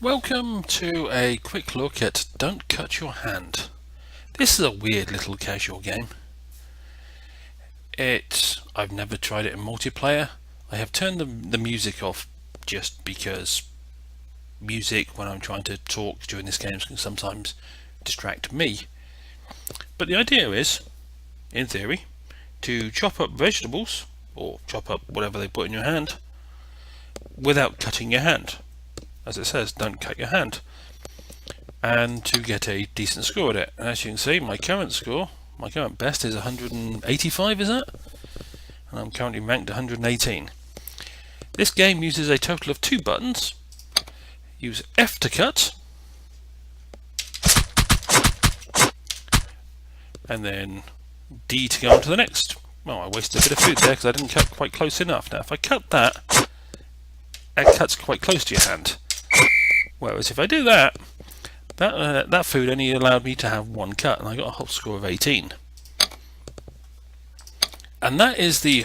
Welcome to a quick look at Don't Cut Your Hand. This is a weird little casual game. I've never tried it in multiplayer. I have turned the music off just because music when I'm trying to talk during this game can sometimes distract me. But the idea is, in theory, to chop up vegetables or chop up whatever they put in your hand without cutting your hand. As it says, don't cut your hand, and to get a decent score at it. And as you can see, my current best is 185, is that? And I'm currently ranked 118. This game uses a total of 2 buttons. Use F to cut, and then D to go on to the next. Well, I wasted a bit of food there because I didn't cut quite close enough. Now if I cut that, it cuts quite close to your hand. Whereas if I do that, that food only allowed me to have 1 cut, and I got a whole score of 18. And that is the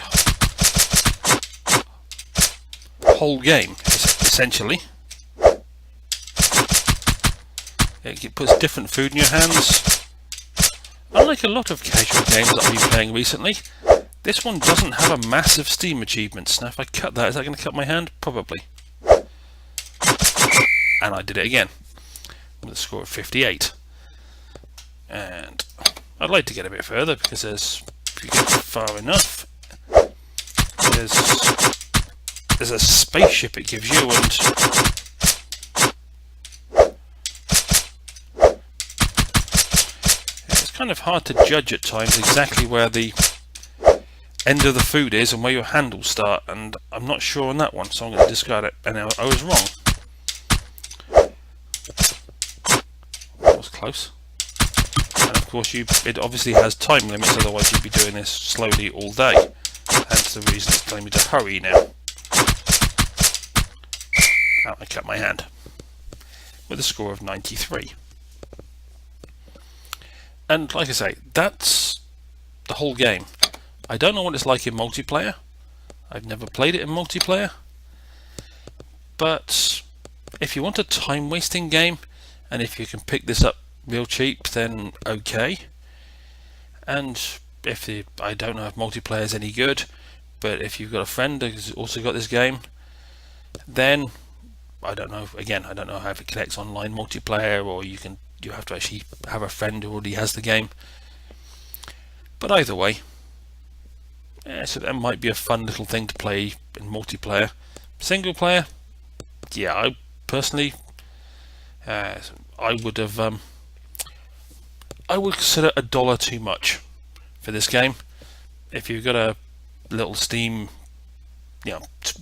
whole game, essentially. It puts different food in your hands. Unlike a lot of casual games that I've been playing recently, this one doesn't have a massive Steam achievements. Now if I cut that, is that going to cut my hand? Probably. And I did it again with a score of 58. And I'd like to get a bit further because if you get far enough, there's a spaceship it gives you, and it's kind of hard to judge at times exactly where the end of the food is and where your hand will start, and I'm not sure on that one, so I'm going to discard it. And I was wrong. That was close. And of course it obviously has time limits, otherwise you'd be doing this slowly all day. Hence the reason it's telling me to hurry now. And I cut my hand with a score of 93. And like I say, that's the whole game. I don't know what it's like in multiplayer. I've never played it in multiplayer. But if you want a time-wasting game, and if you can pick this up real cheap, then okay. And I don't know if multiplayer is any good, but if you've got a friend who's also got this game, then I don't know. Again, I don't know how it connects online multiplayer, or you have to actually have a friend who already has the game. But either way, so that might be a fun little thing to play in multiplayer. Single player, yeah, I personally, I would consider $1 too much for this game. If you've got a little Steam,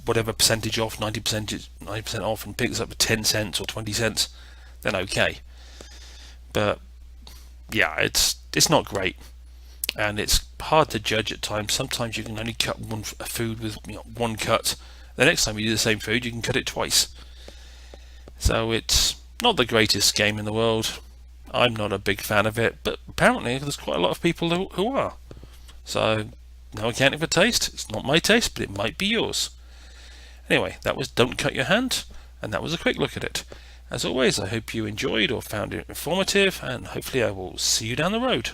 whatever percentage off, 90% off, and picks up 10 cents or 20 cents, then okay. But yeah, it's not great, and it's hard to judge at times. Sometimes you can only cut one food with 1 cut. The next time you do the same food, you can cut it twice. So it's not the greatest game in the world. I'm not a big fan of it, but apparently there's quite a lot of people who are. So no accounting for taste. It's not my taste, but it might be yours. Anyway, that was Don't Cut Your Hand, and that was a quick look at it. As always, I hope you enjoyed or found it informative, and hopefully I will see you down the road.